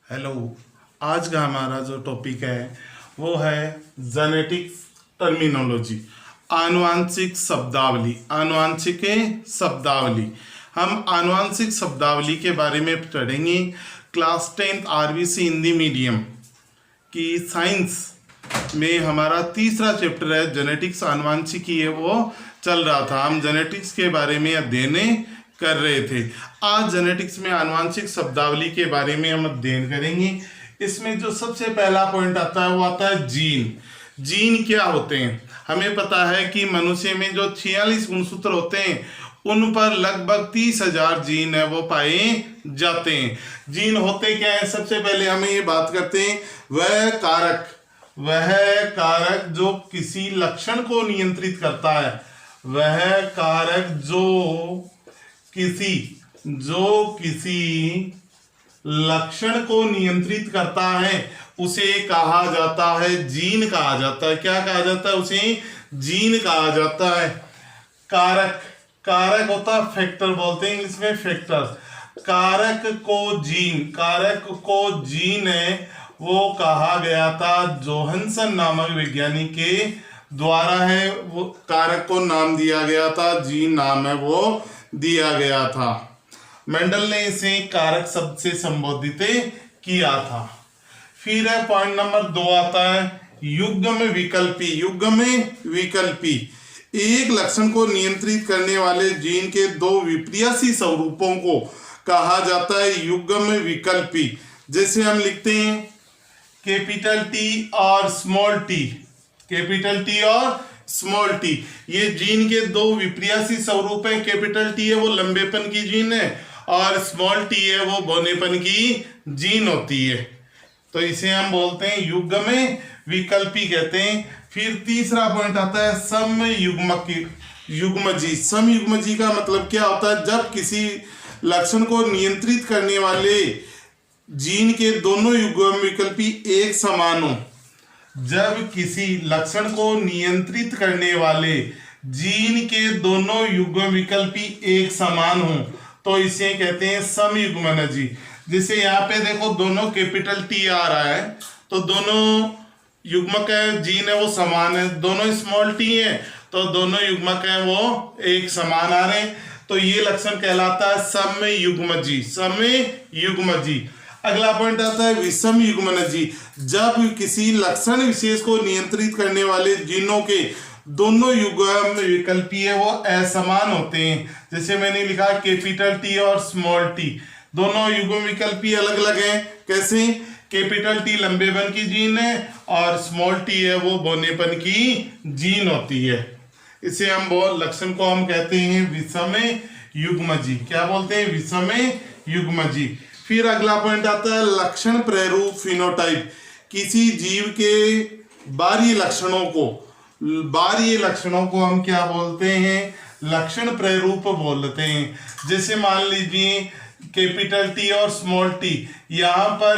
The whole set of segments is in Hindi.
हेलो। आज का हमारा जो टॉपिक है वो है जेनेटिक्स टर्मिनोलॉजी, आनुवांशिक शब्दावली। आनुवांशिक शब्दावली, हम आनुवांशिक शब्दावली के बारे में पढ़ेंगे। Class 10th RBC Hindi medium की साइंस में हमारा तीसरा चैप्टर है जेनेटिक्स, आनुवांशिकी है वो चल रहा था। हम जेनेटिक्स के बारे में अध्ययन कर रहे थे। आज जेनेटिक्स में आनुवांशिक शब्दावली के बारे में हम अध्ययन करेंगे। इसमें जो सबसे पहला पॉइंट आता है वो आता है जीन। जीन क्या होते हैं? हमें पता है कि मनुष्य में जो 46 गुणसूत्र होते हैं उन पर लगभग 30,000 जीन है वो पाए जाते हैं। जीन होते क्या है? सबसे पहले हमें ये बात करते हैं, वह कारक जो किसी लक्षण को नियंत्रित करता है, वह कारक जो किसी लक्षण को नियंत्रित करता है उसे कहा जाता है जीन कहा जाता है। क्या कहा जाता है? उसे जीन कहा जाता है। कारक होता है फैक्टर, बोलते हैं इंग्लिश में फैक्टर। कारक को जीन है वो कहा गया था जोहानसन नामक वैज्ञानिक के द्वारा है। वो कारक को नाम दिया गया था, जीन नाम है वो दिया गया था। मेंडल ने इसे कारक शब्द से संबोधित किया था। फिर है पॉइंट नंबर 2 आता है युग्म विकल्पी। एक लक्षण को नियंत्रित करने वाले जीन के दो विपरीत स्वरूपों को कहा जाता है युग्म विकल्पी। जैसे हम लिखते हैं कैपिटल टी और स्मॉल टी, ये जीन के दो विपरीत स्वरूप हैं। कैपिटल टी है वो लंबेपन की जीन है और स्मॉल टी है वो बौनेपन की जीन होती है, तो इसे हम बोलते हैं युग्म विकल्पी कहते हैं। फिर तीसरा पॉइंट आता है समयुग्मजी का मतलब क्या होता है? जब किसी लक्षण को नियंत्रित करने वाले जीन के दोनों युग्म विकल्पी एक समान हो। जब किसी लक्षण को नियंत्रित करने वाले जीन के दोनों युग्म विकल्पी एक समान हो तो इसे कहते हैं समयुग्मनजी। जैसे यहाँ पे देखो दोनों कैपिटल टी आ रहा है तो दोनों युग्मक जीन है वो समान है। दोनों स्मॉल टी है तो दोनों युग्मक है वो एक समान आ रहे हैं, तो ये लक्षण कहलाता है समयुग्मजी। अगला पॉइंट आता है विषम युग्मनजी। जब किसी लक्षण विशेष को नियंत्रित करने वाले जीनों के दोनों युग्म विकल्पी है वो असमान होते हैं। जैसे मैंने लिखा कैपिटल टी और स्मॉल टी, दोनों युग्म विकल्पी अलग अलग हैं। कैसे? कैपिटल टी लंबेपन की जीन है और स्मॉल टी है वो बौनेपन की जीन होती है। इसे हम लक्षण को हम कहते हैं विषम युग्मजी। क्या बोलते हैं? विषम युग्मजी। फिर अगला पॉइंट आता है लक्षण प्रारूप फिनोटाइप। किसी जीव के बाह्य लक्षणों को हम क्या बोलते हैं? लक्षण प्रारूप बोलते हैं। जैसे मान लीजिए कैपिटल टी और स्मॉल टी, यहाँ पर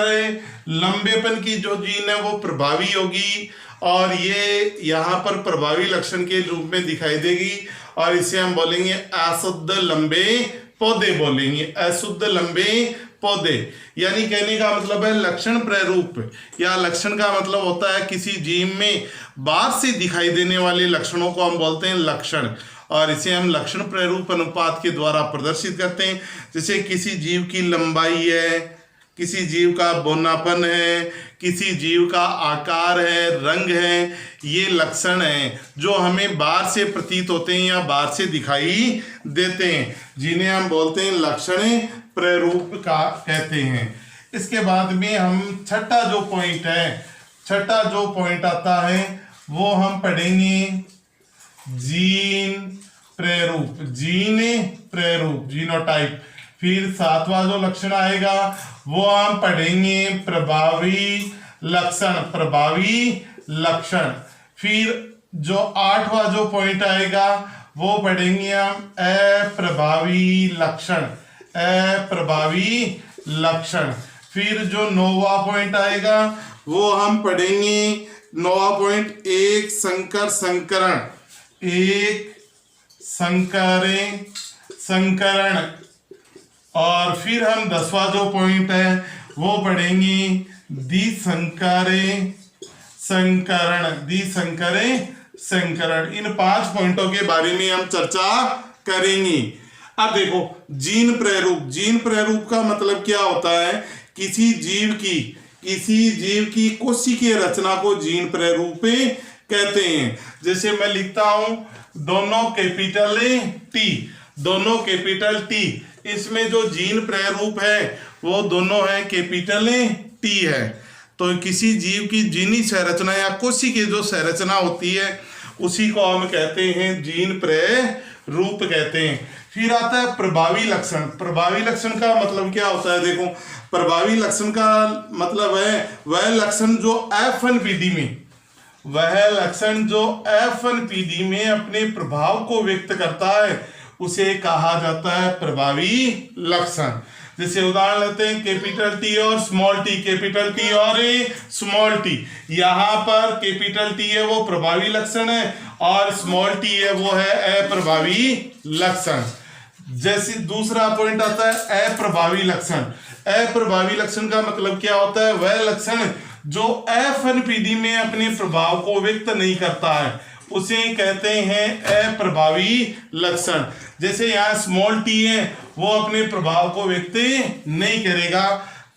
लंबेपन की जो जीन है वो प्रभावी होगी और ये यहाँ पर प्रभावी लक्षण के रूप में दिखाई देगी और इसे हम बोलेंगे अशुद्ध लंबे पौधे बोलेंगे, अशुद्ध लंबे पौधे। यानी कहने का मतलब है लक्षण प्रारूप, या लक्षण का मतलब होता है किसी जीव में बाहर से दिखाई देने वाले लक्षणों को हम बोलते हैं लक्षण, और इसे हम लक्षण प्रारूप अनुपात के द्वारा प्रदर्शित करते हैं। जैसे किसी जीव की लंबाई है, किसी जीव का बौनापन है, किसी जीव का आकार है, रंग है, ये लक्षण हैं जो हमें बाहर से प्रतीत होते हैं या बाहर से दिखाई देते हैं, जिन्हें हम बोलते हैं लक्षण प्रारूप का कहते हैं। इसके बाद में हम छठा जो पॉइंट आता है वो हम पढ़ेंगे जीन प्रारूप, जीनोटाइप। फिर सातवां जो लक्षण आएगा वो हम पढ़ेंगे प्रभावी लक्षण। फिर जो 8वां जो पॉइंट आएगा वो पढ़ेंगे हम अप्रभावी लक्षण। फिर जो 9वां पॉइंट आएगा वो हम पढ़ेंगे 9वां पॉइंट एक संकरण। और फिर हम 10वां जो पॉइंट है वो पढ़ेंगे द्विसंकरे संकरण, द्विसंकरे संकरण। इन 5 पॉइंटों के बारे में हम चर्चा करेंगे। अब देखो जीन प्रारूप, जीन प्रारूप का मतलब क्या होता है? किसी जीव की कोशिकीय रचना को जीन प्रारूप कहते हैं। जैसे मैं लिखता हूं दोनों कैपिटल टी, दोनों कैपिटल टी, इसमें जो जीन प्रारूप है वो दोनों है कैपिटल टी है। तो किसी जीव की जीनी संरचना या कोशिकीय जो संरचना होती है उसी को हम कहते हैं जीन प्रारूप कहते हैं। फिर आता है प्रभावी लक्षण। प्रभावी लक्षण का मतलब क्या होता है? देखो प्रभावी लक्षण का मतलब है वह लक्षण जो एफ1पीडी में, वह लक्षण जो एफ1पीडी में अपने प्रभाव को व्यक्त करता है उसे कहा जाता है प्रभावी लक्षण। जैसे उदाहरण लेते हैं कैपिटल टी और स्मॉल टी, कैपिटल टी और स्मॉल टी। यहाँ पर कैपिटल टी है वो प्रभावी लक्षण है और स्मॉल टी है वो है अप्रभावी लक्षण। जैसे दूसरा पॉइंट आता है अप्रभावी लक्षण। अप्रभावी लक्षण का मतलब क्या होता है? वह लक्षण जो एफ1पीडी में अपने प्रभाव को व्यक्त नहीं करता है उसे कहते हैं अप्रभावी लक्षण। जैसे यहाँ स्मॉल टी है वो अपने प्रभाव को व्यक्त नहीं करेगा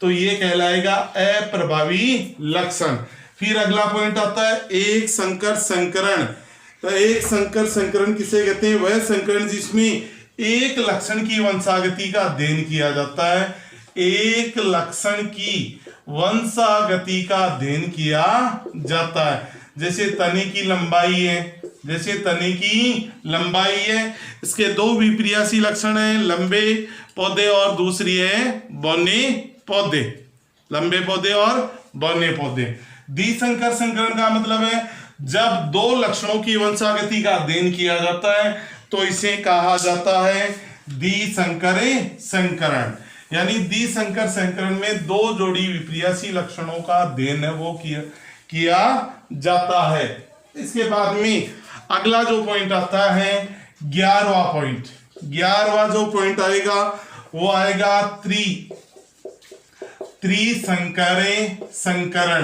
तो ये कहलाएगा अप्रभावी लक्षण। फिर अगला पॉइंट आता है एक संकर संकरण। तो एक संकर संकरण किसे कहते हैं? वह संकरण जिसमें एक लक्षण की वंशागति का अध्ययन किया जाता है, एक लक्षण की वंशागति का अध्ययन किया जाता है। जैसे तने की लंबाई है, जैसे तने की लंबाई है, इसके 2 विपर्यासी लक्षण हैं, लंबे पौधे और दूसरी है बौने पौधे, लंबे पौधे और बौने पौधे। द्विसंकर संकरण का मतलब है जब 2 लक्षणों की वंशागति का अध्ययन किया जाता है तो इसे कहा जाता है द्विसंकरे संकरण। यानी द्विसंकर संकरण में 2 जोड़ी विपर्यासी लक्षणों का अध्ययन है वो किया जाता है। इसके बाद में अगला जो पॉइंट आता है 11वां पॉइंट। 11वां जो पॉइंट आएगा वो आएगा त्रिसंकरे संकरण,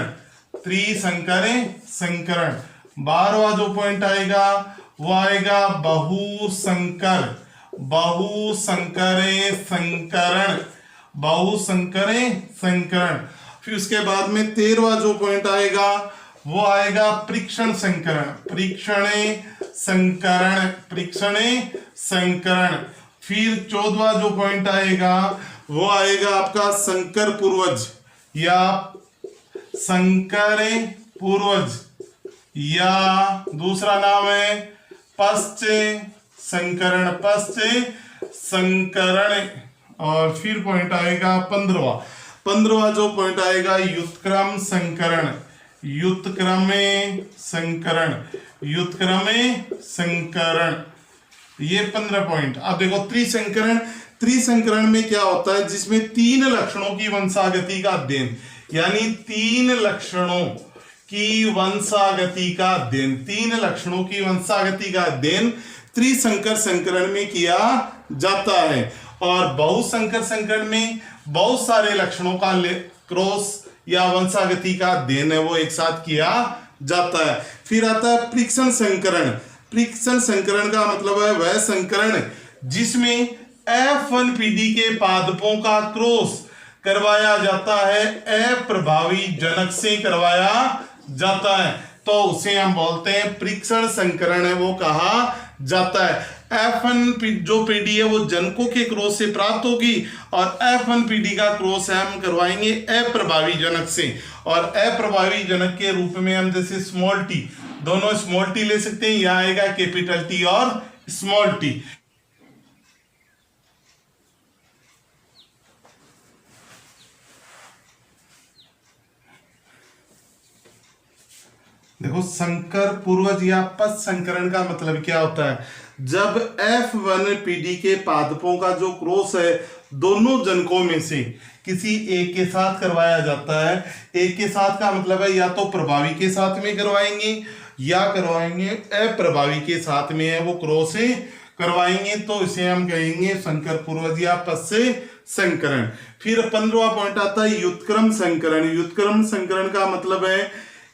त्रिसंकरे संकरण। 12वां जो पॉइंट आएगा वो आएगा बहुसंकर, बहुसंकरे संकरण, बहुसंकरे संकरण। फिर उसके बाद में 13वां जो पॉइंट आएगा वो आएगा परीक्षण संकरण, परीक्षणे संकरण, परीक्षणे संकरण। फिर 14वां जो पॉइंट आएगा वो आएगा आपका संकर पूर्वज या संकरे पूर्वज, या दूसरा नाम है पश्च संकरण, पश्च संकरण। और फिर पॉइंट आएगा 15वां जो पॉइंट आएगा युतक्रम संकरण, युतक्रमे संकरण, युतक्रमे संकरण। ये 15 पॉइंट। अब देखो त्रिसंकरण, त्रिसंकरण में क्या होता है? जिसमें 3 लक्षणों की वंशागति का अध्ययन, यानी 3 लक्षणों की वंशागति का अध्ययन, 3 लक्षणों की वंशागति का अध्ययन त्रिसंकर संकरण में किया जाता है। और बहुसंकर संकरण में बहुत सारे लक्षणों का क्रॉस या वंशागति का अध्ययन है वो एक साथ किया जाता है। फिर आता है परीक्षण संकरण। परीक्षण संकरण का मतलब है वह संकरण जिसमें F1PD के पादपों का क्रॉस करवाया जाता है, अप्रभावी जनक से करवाया जाता है, तो उसे हम बोलते हैं परीक्षण संकरण है वो कहा जाता है। F1 जो पीडी है वो जनकों के क्रॉस से प्राप्त होगी और F1PD का क्रॉस हम करवाएंगे अप्रभावी जनक से। और अप्रभावी जनक के रूप में हम जैसे स्मॉल टी, दोनों स्मॉल टी ले सकते हैं, यहाँ आएगा कैपिटल टी और स्मॉल टी। देखो संकर पूर्वज या पश्च संकरण का मतलब क्या होता है? जब F1PD के पादपों का जो क्रॉस है दोनों जनकों में से किसी एक के साथ करवाया जाता है। एक के साथ का मतलब है या तो प्रभावी के साथ में करवाएंगे या करवाएंगे अप्रभावी के साथ में है वो क्रॉस करवाएंगे तो इसे हम कहेंगे संकर पूर्वज या पद से संकरण। फिर 15वां पॉइंट आता है युत्क्रम संकरण। युत्क्रम संकरण का मतलब है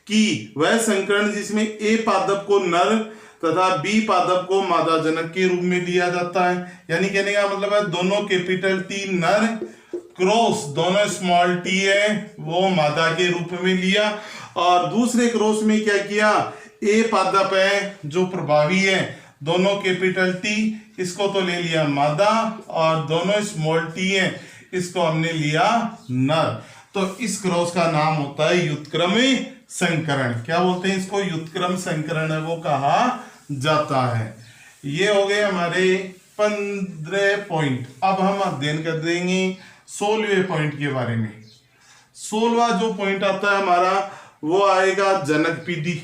कि वह संकरण जिसमें ए पादप को नर तथा बी पादप को मादा जनक के रूप में लिया जाता है। यानी कहने का मतलब है दोनों कैपिटल टी नर क्रॉस दोनों स्मॉल टी है वो मादा के रूप में लिया, और दूसरे क्रॉस में क्या किया, ए पादप है जो प्रभावी है दोनों कैपिटल टी इसको तो ले लिया मादा, और दोनों स्मॉल टी है इसको हमने लिया नर। तो इस क्रॉस का नाम होता है युत्क्रमी संकरण। क्या बोलते हैं इसको, युत्क्रम संकरण है वो कहा जाता है। ये हो गए हमारे 15 पॉइंट। अब हम अध्ययन कर देंगे 16वें पॉइंट के बारे में। 16वां जो पॉइंट आता है हमारा वो आएगा जनक पीढ़ी।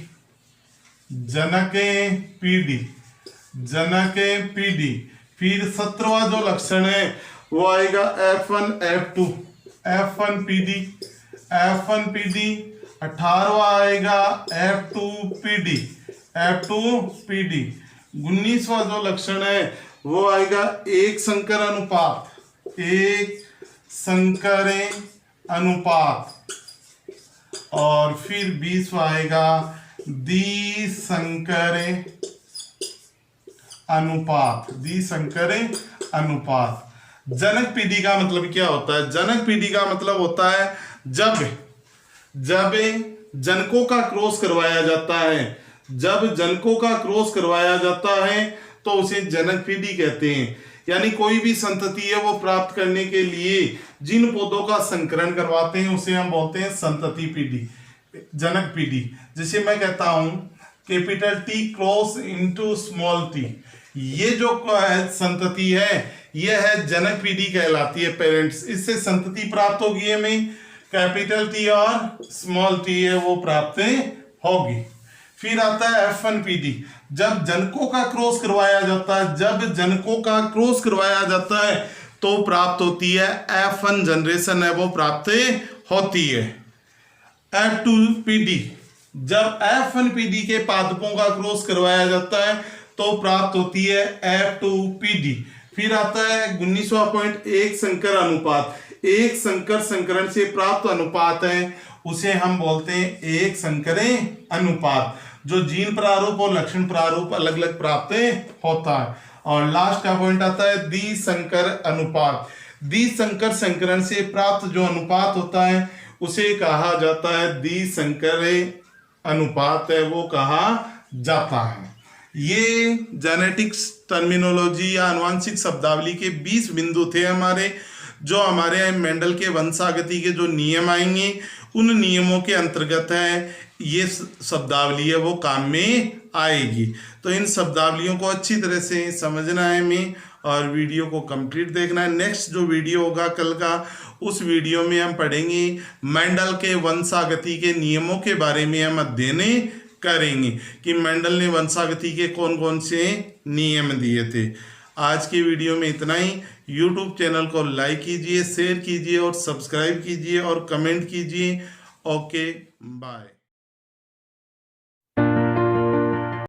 जनक पीढ़ी, जनक पीढ़ी। फिर 17वां जो लक्षण है वो आएगा F1 F2 F1 पीढ़ी, F1 पीढ़ी। 18वां आएगा F2 पीढ़ी, F2 पीढ़ी। 19वां जो लक्षण है वो आएगा एक संकर अनुपात, एक संकर अनुपात। और फिर 20वां आएगा द्विसंकर अनुपात, द्विसंकर अनुपात। जनक पीढ़ी का मतलब क्या होता है, जनक पीढ़ी का मतलब होता है जब जनकों का क्रॉस करवाया जाता है, जब जनकों का क्रॉस करवाया जाता है तो उसे जनक पीढ़ी कहते हैं। यानी कोई भी संतति है वो प्राप्त करने के लिए जिन पौधों का संकरण करवाते हैं उसे हम बोलते हैं संतति पीढ़ी, जनक पीढ़ी। जैसे मैं कहता हूं capital T cross into small T, ये जो संतति है ये है जनक पीढ़ी कहलाती है, पेरेंट्स। इससे संतति प्राप्त होगी हमें, कैपिटल टी और स्मॉल टी है वो प्राप्त होगी। फिर आता है F1 पीढ़ी, जब जनकों का क्रॉस करवाया जाता है, जब जनकों का क्रॉस करवाया जाता है तो प्राप्त होती है F1 जनरेशन है वो प्राप्त होती है। F2 पीढ़ी, जब F1 पीढ़ी के पादपों का क्रॉस करवाया जाता है तो प्राप्त होती है F2 पीढ़ी। फिर आता है 19वां पॉइंट एक संकर अनुपात। एक संकर संकरण से प्राप्त अनुपात है उसे हम बोलते हैं एक संकर अनुपात, जो जीन प्रारूप और लक्षण प्रारूप अलग अलग प्राप्त होता है। और लास्ट का पॉइंट आता है द्विसंकर अनुपात। द्विसंकर संकरण से प्राप्त जो अनुपात होता है उसे कहा जाता है द्विसंकर अनुपात है वो कहा जाता है। ये जेनेटिक्स टर्मिनोलॉजी या आनुवांशिक शब्दावली के 20 बिंदु थे हमारे, जो हमारे मेंडल के वंशागति के जो नियम आएंगे उन नियमों के अंतर्गत है ये शब्दावली है वो काम में आएगी। तो इन शब्दावलियों को अच्छी तरह से समझना है हमें और वीडियो को कंप्लीट देखना है। नेक्स्ट जो वीडियो होगा कल का, उस वीडियो में हम पढ़ेंगे मेंडल के वंशागति के नियमों के बारे में हम अध्ययन करेंगे कि मेंडल ने वंशागति के कौन कौन से नियम दिए थे। आज की वीडियो में इतना ही। यूट्यूब चैनल को लाइक कीजिए, शेयर कीजिए और सब्सक्राइब कीजिए और कमेंट कीजिए। Okay, bye.